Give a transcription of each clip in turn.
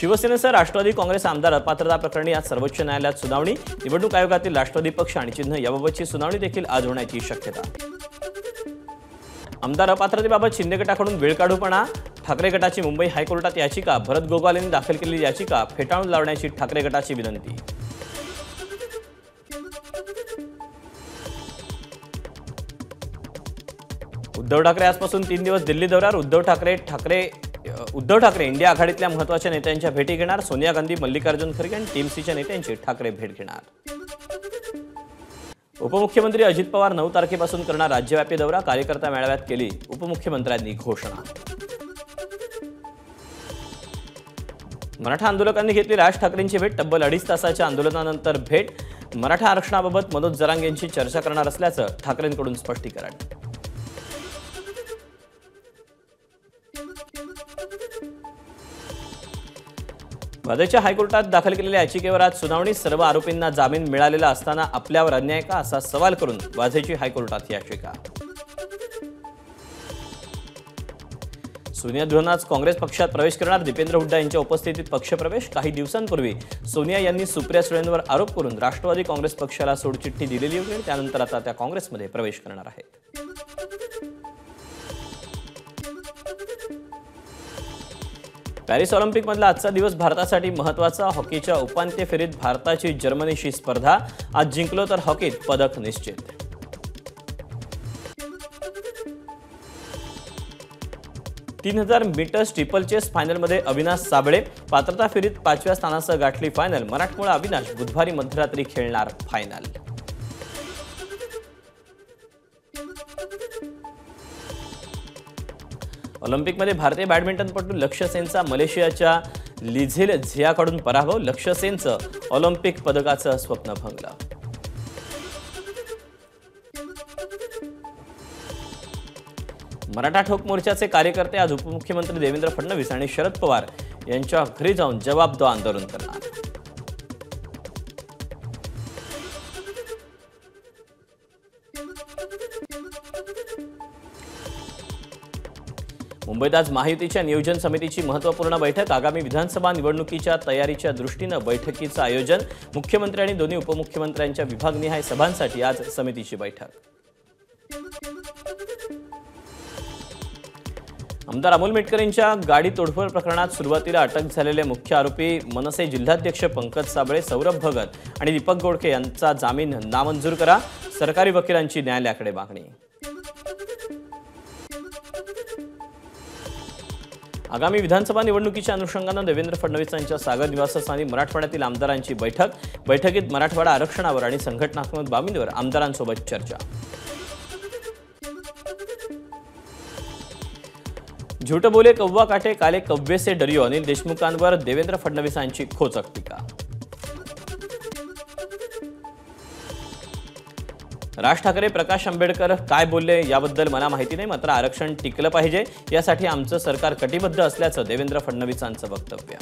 शिवसेनेसह राष्ट्रवादी काँग्रेस आमदार अपात्रता प्रकरणी आज सर्वोच्च न्यायालयात सुनावणी। निवडणूक आयोगातील राष्ट्रवादी पक्ष आणि चिन्ह याबाबतची सुनावणी देखील आज होण्याची शक्यता। आमदार अपात्रतेबाबत शिंदे गटाकडून वेळकाढूपणा, ठाकरे गटाची मुंबई हायकोर्टात याचिका, भरत गोगाल यांनी दाखल केलेली याचिका फेटाळून लावण्याची ठाकरे गटाची विनंती। उद्धव ठाकरे आजपासून 3 दिवस दिल्ली दौऱ्यावर। उद्धव ठाकरे इंडिया आघाडीतल्या महत्त्वाच्या नेत्यांच्या भेटी घेणार। सोनिया गांधी, मल्लिकार्जुन खरगे आणि टीम सीच्या नेत्यांची ठाकरे भेट घेणार। उपमुख्यमंत्री अजित पवार 9 तारखेपासून करणार राज्यव्यापी दौरा। कार्यकर्ता मेळाव्यात केली उपमुख्यमंत्र्यांनी घोषणा। मराठा आंदोलकांनी घेतली राज ठाकरेंची भेट। तब्बल 2.5 तासाच्या आंदोलनानंतर भेट। मराठा आरक्षणाबाबत मनोज जरांगेंची चर्चा करणार असल्याचं ठाकरेंकडून स्पष्टीकरण। वादेच्या हायकोर्टात दाखल केलेल्या याचिकेवर आज सुनावणी। सर्व आरोपींना जामीन मिळालेला असताना आपल्यावर अन्याय का, असा सवाल करून वादेची हायकोर्टात याचिका। सोनिया धुळण आज काँग्रेस पक्षात प्रवेश करणार। दीपेंद्र हुड्डा यांच्या उपस्थितीत पक्षप्रवेश। काही दिवसांपूर्वी सोनिया यांनी सुप्रिया सुळेंवर आरोप करून राष्ट्रवादी काँग्रेस पक्षाला सोडचिठ्ठी दिलेली होती। त्यानंतर आता त्या काँग्रेसमध्ये प्रवेश करणार आहेत। पॅरिस ऑलिम्पिकमधला आजचा दिवस भारतासाठी महत्त्वाचा। हॉकीच्या उपांत्य फेरीत भारताची जर्मनीशी स्पर्धा। आज जिंकलो तर हॉकीत पदक निश्चित। तीन 3000 मीटर स्टीपल चेस फायनलमध्ये अविनाश साबळे पात्रता फेरीत 5व्या स्थानासह गाठली फायनल। मराठमोळा अविनाश बुधवारी मध्यरात्री खेळणार फायनल। ऑलिम्पिकमध्ये भारतीय बॅडमिंटनपटू लक्ष्य सेनचा मलेशियाच्या लिझेल झियाकडून पराभव। लक्ष्य सेनचं ऑलिम्पिक पदकाचं स्वप्न भंगलं। मराठा ठोक मोर्चाचे कार्यकर्ते आज उपमुख्यमंत्री देवेंद्र फडणवीस आणि शरद पवार यांच्या घरी जाऊन जवाबदो आंदोलन करणार। मुंबईत आज महायुतीच्या नियोजन समितीची महत्त्वपूर्ण बैठक। आगामी विधानसभा निवडणुकीच्या तयारीच्या दृष्टीनं बैठकीचं आयोजन। मुख्यमंत्री आणि दोन्ही उपमुख्यमंत्र्यांच्या विभागनिहाय सभांसाठी आज समितीची बैठक। आमदार अमोल मेटकरींच्या गाडी तोडफोड प्रकरणात सुरुवातीला अटक झालेले मुख्य आरोपी मनसे जिल्हाध्यक्ष पंकज साबळे, सौरभ भगत आणि दीपक गोडके यांचा जामीन नामंजूर करा। सरकारी वकिलांची न्यायालयाकडे मागणी। आगामी विधानसभा निवडणुकीच्या अनुषंगानं देवेंद्र फडणवीस यांच्या सागर निवासस्थानी मराठवाड्यातील आमदारांची बैठक। बैठकीत मराठवाडा आरक्षणावर आणि संघटनात्मक बाबींवर आमदारांसोबत चर्चा। झूठ बोले कव्वा काटे, काले कव्वे से डरियो। अनिल देशमुखांवर देवेंद्र फडणवीसांची खोचक टीका। राज ठाकरे प्रकाश आंबेडकर काय बोलले याबद्दल मला माहिती नाही, मात्र आरक्षण टिकलं पाहिजे यासाठी आमचं सरकार कटिबद्ध असल्याचं देवेंद्र फडणवीसांचं वक्तव्य।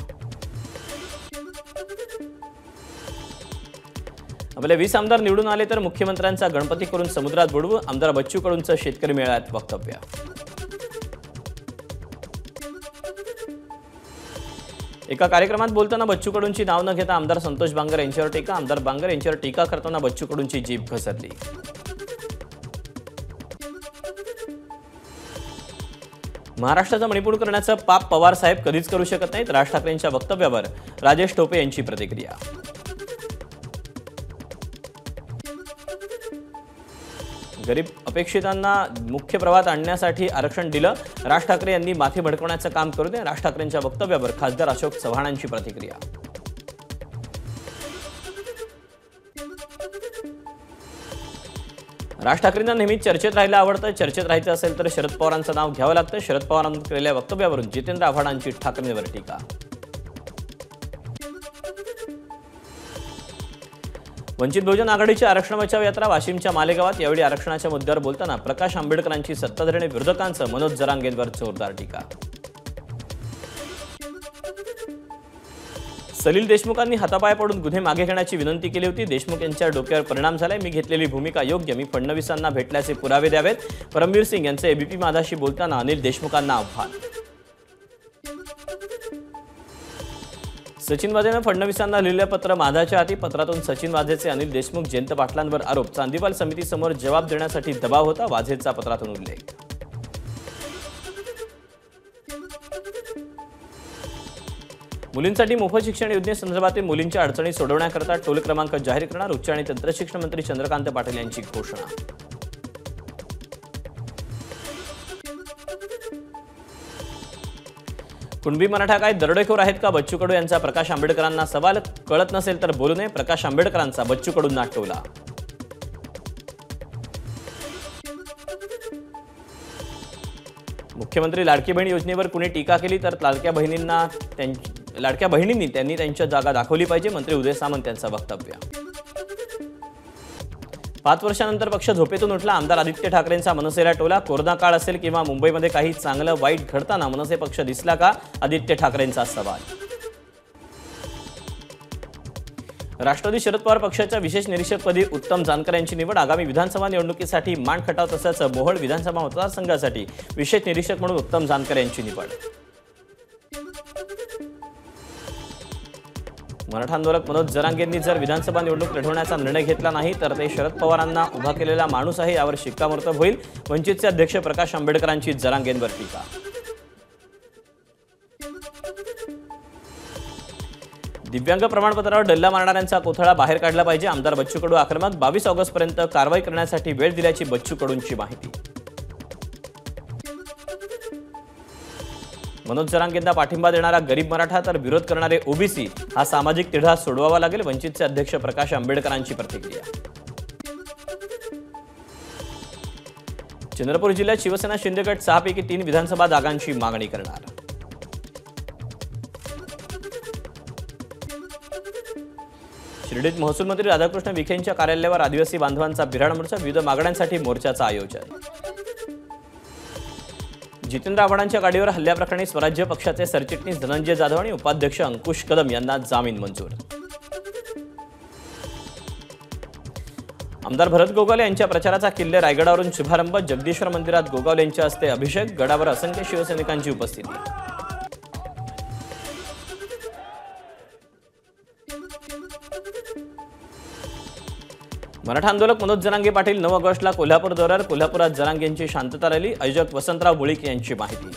आपले 20 आमदार निवडून आले तर मुख्यमंत्र्यांचा गणपती करून समुद्रात बुडवू। आमदार बच्चू कडूंचं शेतकरी मेळाव्यात वक्तव्य। एका कार्यक्रमात बोलताना बच्चू कडूंची नाव न घेता आमदार संतोष बांगर यांच्यावर टीका। आमदार बांगर यांच्यावर टीका करताना बच्चू कडूंची जीभ घसरली। महाराष्ट्राचा मणिपूर करण्याचं पाप पवार साहेब कधीच करू शकत नाहीत। राज ठाकरेंच्या वक्तव्यावर राजेश टोपे यांची प्रतिक्रिया। गरीब अपेक्षितांना मुख्य प्रवाहात आणण्यासाठी आरक्षण दिलं। राज ठाकरे यांनी माथी भडकवण्याचं काम करू नये। राज ठाकरेंच्या वक्तव्यावर खासदार अशोक चव्हाणांची प्रतिक्रिया। राज ठाकरेंना नेहमीच चर्चेत राहायला आवडतं। चर्चेत राहायचं असेल तर शरद पवारांचं नाव घ्यावं लागतं। शरद पवारांनी केलेल्या वक्तव्यावरून जितेंद्र आव्हाडांची ठाकरेंवर टीका। वंचित बहुजन आघाडीची आरक्षण बचाव यात्रा वाशिमच्या मालेगावात। यावेळी आरक्षणाच्या मुद्द्यावर बोलताना प्रकाश आंबेडकरांची सत्ताधारी विरोधकांचं मनोज जरांगेंवर जोरदार टीका। सलील देशमुखांनी हातापाय पडून गुन्हे मागे घेण्याची विनंती केली होती। देशमुख यांच्या डोक्यावर परिणाम झालाय। मी घेतलेली भूमिका योग्य। मी फडणवीसांना भेटल्याचे पुरावे द्यावेत। परमवीर सिंग यांचे एबीपी माझाशी बोलताना अनिल देशमुखांना आव्हान। सचिन वाझेनं फडणवीसांना लिहिलेलं पत्र माझ्याच्या हाती. पत्रातून सचिन वाझेचे अनिल देशमुख, जयंत पाटलांवर आरोप. चांदीवाल समितीसमोर जबाब देण्यासाठी दबाव होता, वाझेचा पत्रातून उल्लेख. मुलींसाठी मोफत शिक्षण योजनेसंदर्भातील मुलींच्या अडचणी सोडवण्याकरता टोल क्रमांक जाहीर करणार. उच्च आणि तंत्रशिक्षण मंत्री चंद्रकांत पाटील यांची घोषणा. कुणबी मराठा काय दरोडेखोर आहेत का? बच्चू कडू यांचा प्रकाश आंबेडकरांना सवाल. कळत नसेल तर बोलू नये, प्रकाश आंबेडकरांचा बच्चू कडूंना टोला. मुख्यमंत्री लाडकी बहीण योजनेवर कुणी टीका केली तर लाडक्या बहिणींनी त्यांनी त्यांच्या जागा दाखवली पाहिजे. मंत्री उदय सामंत यांचं वक्तव्य. 5 वर्षांनंतर पक्ष झोपेतून उठला. आमदार आदित्य ठाकरेंचा मनसेला टोला. कोरोना काळ असेल किंवा मुंबईमध्ये काही चांगलं वाईट घडताना मनसे पक्ष दिसला का? आदित्य ठाकरेंचा सवाल. राष्ट्रवादी शरद पवार पक्षाच्या विशेष निरीक्षकपदी उत्तम जानकर यांची निवड. आगामी विधानसभा निवडणुकीसाठी मांड खटाव तसंच मोहोळ विधानसभा मतदारसंघासाठी विशेष निरीक्षक म्हणून उत्तम जानकर यांची निवड. मराठा आंदोलक मनोज जरांगेंनी जर विधानसभा निवडणूक लढवण्याचा निर्णय घेतला नाही तर ते शरद पवारांना उभा केलेला माणूस आहे, यावर शिक्कामोर्तब होईल. वंचितचे अध्यक्ष प्रकाश आंबेडकरांची जरांगेंवर टीका. दिव्यांग प्रमाणपत्रावर डल्ला मारणाऱ्यांचा कोथळा बाहेर काढला पाहिजे. आमदार बच्चू कडू आक्रमक. 22 ऑगस्टपर्यंत कारवाई करण्यासाठी वेळ दिल्याची बच्चू कडूंची माहिती. मनोज जरांगेंना पाठिंबा देणारा गरीब मराठा तर विरोध करणारे ओबीसी हा सामाजिक तिढा सोडवावा लागेल. वंचितचे अध्यक्ष प्रकाश आंबेडकरांची प्रतिक्रिया. चंद्रपूर जिल्ह्यात शिवसेना शिंदे गट 6 पैकी 3 विधानसभा जागांची मागणी करणार. शिर्डीत महसूल मंत्री राधाकृष्ण विखेंच्या कार्यालयावर आदिवासी बांधवांचा बिऱ्हाड मोर्चा. विविध मागण्यांसाठी मोर्चाचं आयोजन. जितेंद्र आव्हाडांच्या गाडीवर हल्ल्याप्रकरणी स्वराज्य पक्षाचे सरचिटणीस धनंजय जाधव आणि उपाध्यक्ष अंकुश कदम यांना जामीन मंजूर. आमदार भरत गोगावले यांच्या प्रचाराचा किल्ले रायगडावरून शुभारंभ. जगदीश्वर मंदिरात गोगावले यांच्या हस्ते अभिषेक. गडावर असंख्य शिवसैनिकांची उपस्थिती. मराठा आंदोलक मनोज जरांगे पाटील 9 ऑगस्टला कोल्हापूर दौऱ्यावर. कोल्हापुरात जरांगेंची शांतता रॅली. आयोजक वसंतराव मुळीक यांची माहिती.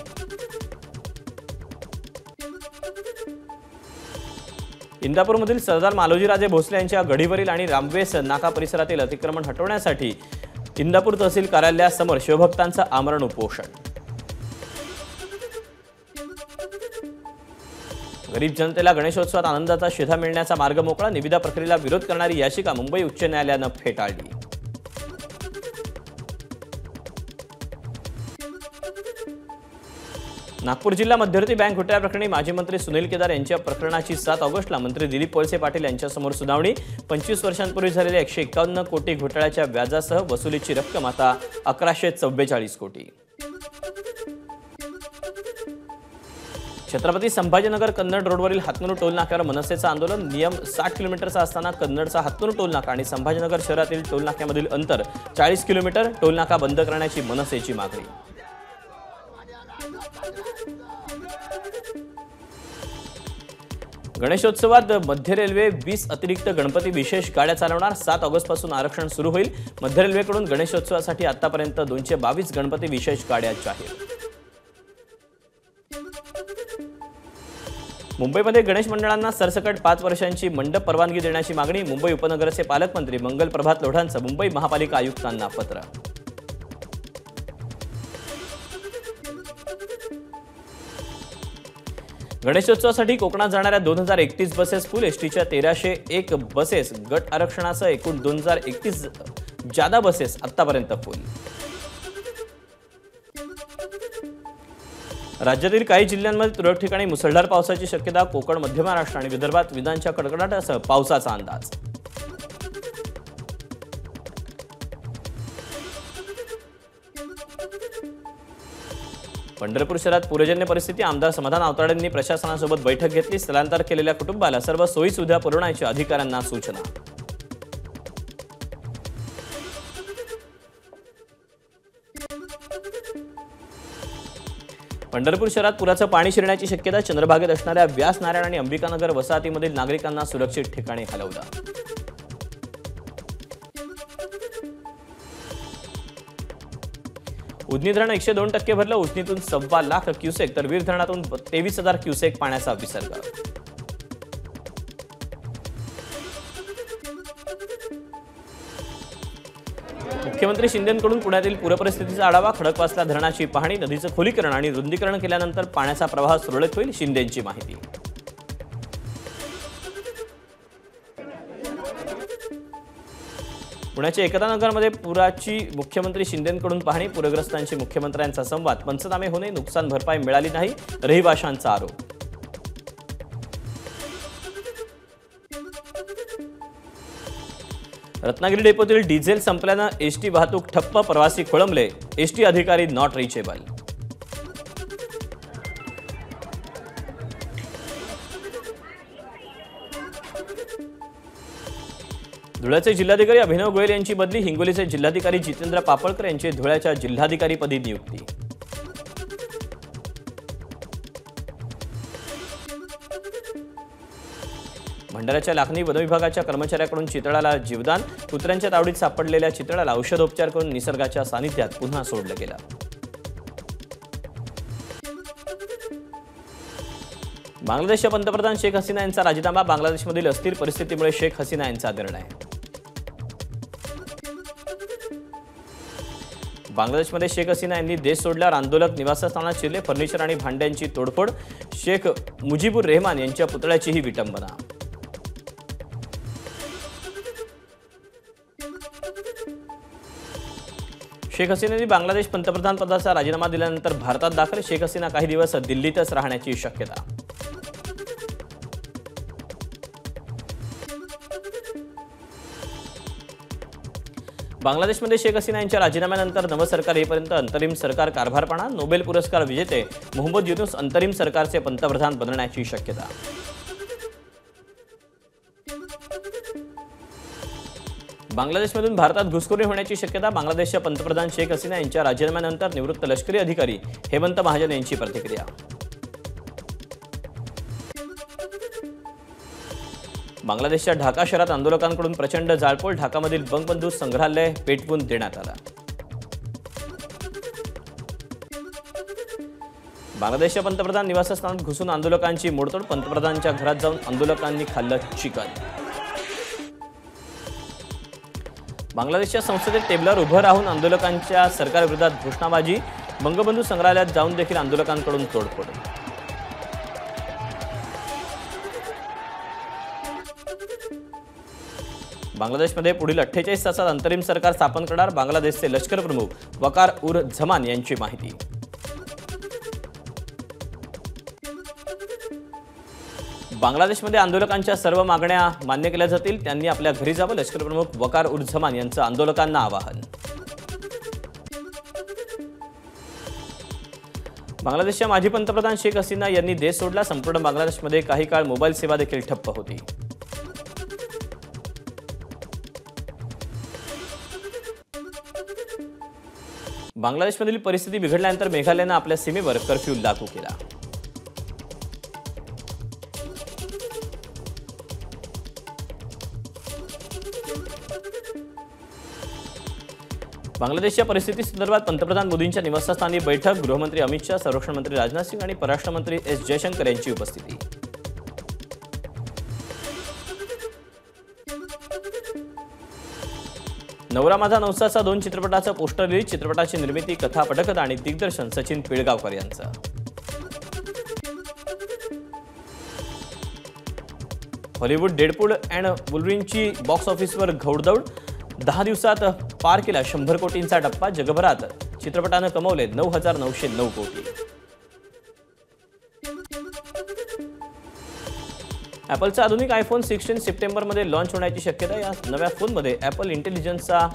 इंदापूरमधील सरदार मालोजीराजे भोसले यांच्या गढीवरील आणि रामवेस नाका परिसरातील अतिक्रमण हटवण्यासाठी इंदापूर तहसील कार्यालयासमोर शिवभक्तांचं आमरण उपोषण. गरीब जनतेला गणेशोत्सवात आनंदाचा शिधा मिळण्याचा मार्ग मोकळा. निविदा प्रक्रियेला विरोध करणारी याचिका मुंबई उच्च न्यायालयानं फेटाळली. नागपूर जिल्हा मध्यवर्ती बँक घोटाळ्याप्रकरणी माजी मंत्री सुनील केदार यांच्या प्रकरणाची 7 ऑगस्टला मंत्री दिलीप वळसे पाटील यांच्यासमोर सुनावणी. 25 वर्षांपूर्वी झालेल्या 151 कोटी घोटाळ्याच्या व्याजासह वसुलीची रक्कम आता 1144 कोटी. छत्रपती संभाजीनगर कन्नड रोडवरील हातनूर टोल नाक्यावर मनसेचं आंदोलन. नियम 60 किलोमीटरचा असताना कन्नडचा हातनूर टोल नाका आणि संभाजीनगर शहरातील टोल नाक्यामधील अंतर 40 किलोमीटर. टोल नाका बंद करण्याची मनसेची मागणी. गणेशोत्सवात मध्य रेल्वे 20 अतिरिक्त गणपती विशेष गाड्या चालवणार. 7 ऑगस्टपासून आरक्षण सुरू होईल. मध्य रेल्वेकडून गणेशोत्सवासाठी आतापर्यंत 222 गणपती विशेष गाड्या जाहीर. मुंबईमध्ये गणेश मंडळांना सरसकट 5 वर्षांची मंडप परवानगी देण्याची मागणी. मुंबई उपनगरचे पालकमंत्री मंगल प्रभात लोढांचं मुंबई महापालिका आयुक्तांना पत्र. गणेशोत्सवासाठी कोकणात जाणाऱ्या 2031 बसेस फुल. एसटीच्या 1301 बसेस गट आरक्षणासह एकूण 2031 जादा बसेस आतापर्यंत फुल. राज्यातील काही जिल्ह्यांमध्ये तुरळक ठिकाणी मुसळधार पावसाची शक्यता. कोकण, मध्य महाराष्ट्र आणि विदर्भात विजांच्या कडकडाटासह पावसाचा अंदाज. पंढरपूर शहरात पूरजन्य परिस्थिती. आमदार समाधान आवताडेंनी प्रशासनासोबत बैठक घेतली. स्थलांतर केलेल्या कुटुंबाला सर्व सोयी सुविधा पुरवण्याची अधिकाऱ्यांना सूचना. पंढरपूर शहरात पुराचं पाणी शिरण्याची शक्यता, चंद्रभागेत असणाऱ्या व्यास नारायण आणि अंबिकानगर वसाहतीमधील नागरिकांना सुरक्षित ठिकाणी हलवलं. उजनी धरण 102% भरलं. उजनीतून 1.25 लाख क्युसेक तर वीर धरणातून 23,000 क्युसेक पाण्याचा विसर्ग. मुख्यमंत्री शिंदेंकडून पुण्यातील पूरपरिस्थितीचा आढावा, खडकवासला धरणाची पाहणी, नदीचं खोलीकरण आणि रुंदीकरण केल्यानंतर पाण्याचा प्रवाह सुरळीत होईल, शिंदेंची माहिती. पुण्याच्या एकतानगरमध्ये पुराची मुख्यमंत्री शिंदेंकडून पाहणी, पूरग्रस्तांशी मुख्यमंत्र्यांचा संवाद, पंचनामे होणे, नुकसान भरपाई मिळाली नाही, रहिवाशांचा आरोप. रत्नागिरी डेपोतील डिझेल संपल्यानं एसटी वाहतूक ठप्प, प्रवासी खोळंबले, एसटी अधिकारी नॉट रिचेबल. धुळ्याचे जिल्हाधिकारी अभिनव गोयल यांची बदली, हिंगोलीचे जिल्हाधिकारी जितेंद्र पापळकर यांची धुळ्याच्या जिल्हाधिकारीपदी नियुक्ती. भंडाऱ्याच्या लाखनी वनविभागाच्या कर्मचाऱ्याकडून चितळाला जीवदान, कुत्र्यांच्या तावडीत सापडलेल्या चितळाला औषधोपचार करून निसर्गाच्या सानिध्यात पुन्हा सोडलं गेलं. बांगलादेशच्या पंतप्रधान शेख हसीना यांचा राजीनामा, बांगलादेशमधील अस्थिर परिस्थितीमुळे शेख हसीना यांचा निर्णय. बांगलादेशमध्ये शेख हसीना यांनी देश सोडल्यावर आंदोलक निवासस्थानात शिरले, फर्निचर आणि भांड्यांची तोडफोड, शेख मुजीबुर रेहमान यांच्या पुतळ्याचीही विटंबना. शेख हसीनांनी बांगलादेश पंतप्रधान पदाचा राजीनामा दिल्यानंतर भारतात दाखल, शेख हसीना काही दिवस दिल्लीतच राहण्याची शक्यता. बांगलादेशमध्ये शेख हसीना यांच्या राजीनाम्यानंतर नवं सरकार येईपर्यंत अंतरिम सरकार कारभारपणा, नोबेल पुरस्कार विजेते मोहम्मद युनूस अंतरिम सरकारचे पंतप्रधान बनण्याची शक्यता. बांगलादेशमधून भारतात घुसखोरी होण्याची शक्यता, बांगलादेशच्या पंतप्रधान शेख हसीना यांच्या राजीनाम्यानंतर निवृत्त लष्करी अधिकारी हेमंत महाजन यांची प्रतिक्रिया. बांगलादेशच्या ढाका शहरात आंदोलकांकडून प्रचंड जाळपोळ, ढाकामधील बंगबंधू संग्रहालय पेटवून देण्यात आलं. बांगलादेशच्या पंतप्रधान निवासस्थानात घुसून आंदोलकांची मोडतोड, पंतप्रधानांच्या घरात जाऊन आंदोलकांनी खाल्लं चिकन. बांगलादेशच्या संसदेत टेबलावर उभं राहून आंदोलकांच्या सरकारविरोधात घोषणाबाजी, बंगबंधू संग्रहालयात जाऊन देखील आंदोलकांकडून तोडफोड. बांगलादेशमध्ये पुढील 48 तासात अंतरिम सरकार स्थापन करणार, बांगलादेशचे लष्कर प्रमुख वकार उर झमान यांची माहिती. बांगलादेशमध्ये आंदोलकांच्या सर्व मागण्या मान्य केल्या जातील, त्यांनी आपल्या घरी जावं, लष्कर प्रमुख वकार उर झमान यांचं आंदोलकांना आवाहन. बांगलादेशच्या माजी पंतप्रधान शेख हसीना यांनी देश सोडला, संपूर्ण बांगलादेशमध्ये काही काळ मोबाईल सेवा देखील ठप्प होती. बांगलादेशमधील परिस्थिती बिघडल्यानंतर मेघालयानं आपल्या सीमेवर कर्फ्यू लागू केला. बांगलादेशच्या परिस्थितीसंदर्भात पंतप्रधान मोदींच्या निवासस्थानी बैठक, गृहमंत्री अमित शाह, संरक्षण मंत्री राजनाथ सिंग आणि परराष्ट्र मंत्री एस जयशंकर यांची उपस्थिती. नवरा माझा नवसाचा 2 चित्रपटाचं पोस्टर रिलीज, चित्रपटाची निर्मिती, कथा, पटकथा आणि दिग्दर्शन सचिन पिळगावकर यांचं. हॉलिवूड डेडपूल अँड वुल्व्हरीनची बॉक्स ऑफिसवर घौडदौड, 10 दिवसात पार केला 100 कोटींचा टप्पा, जगभरात चित्रपटानं कमवले 9,909 कोटी. ॲपलचा आधुनिक आयफोन 16 सप्टेंबरमध्ये लॉन्च होण्याची शक्यता. या नव्या फोनमध्ये ॲपल इंटेलिजन्सचा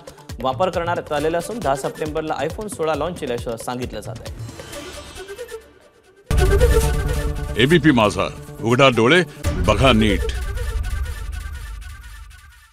वापर करण्यात आलेला असून 10 सप्टेंबरला आयफोन 16 लॉन्च केल्याचं सांगितलं जात आहे. एबीपी माझा, उघडा डोळे बघा नीट.